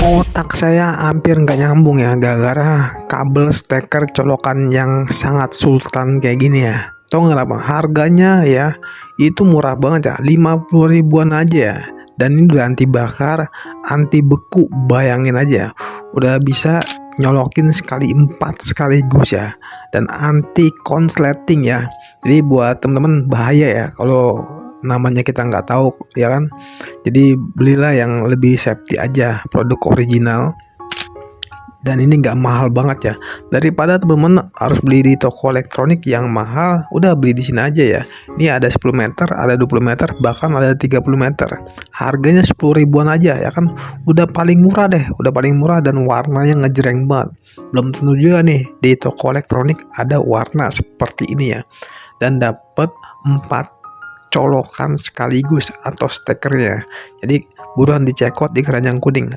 Otak saya hampir nggak nyambung ya gara-gara kabel steker colokan yang sangat sultan kayak gini ya. Tahu nggak apa? Harganya ya itu murah banget ya, 50 ribuan aja ya. Dan ini udah anti bakar, anti beku, bayangin aja. Udah bisa nyolokin sekali 4 sekaligus ya. Dan anti konsleting ya. Jadi buat temen-temen bahaya ya kalau namanya kita nggak tahu ya kan. Jadi belilah yang lebih safety aja, produk original. Dan ini nggak mahal banget ya. Daripada teman-teman harus beli di toko elektronik yang mahal, udah beli di sini aja ya. Ini ada 10 meter, ada 20 meter, bahkan ada 30 meter. Harganya 10 ribuan aja ya kan. Udah paling murah deh, udah paling murah dan warnanya ngejreng banget. Belum tentu juga nih di toko elektronik ada warna seperti ini ya. Dan dapat 4 colokan sekaligus atau stekernya. Jadi buruan dicekot di keranjang kuning.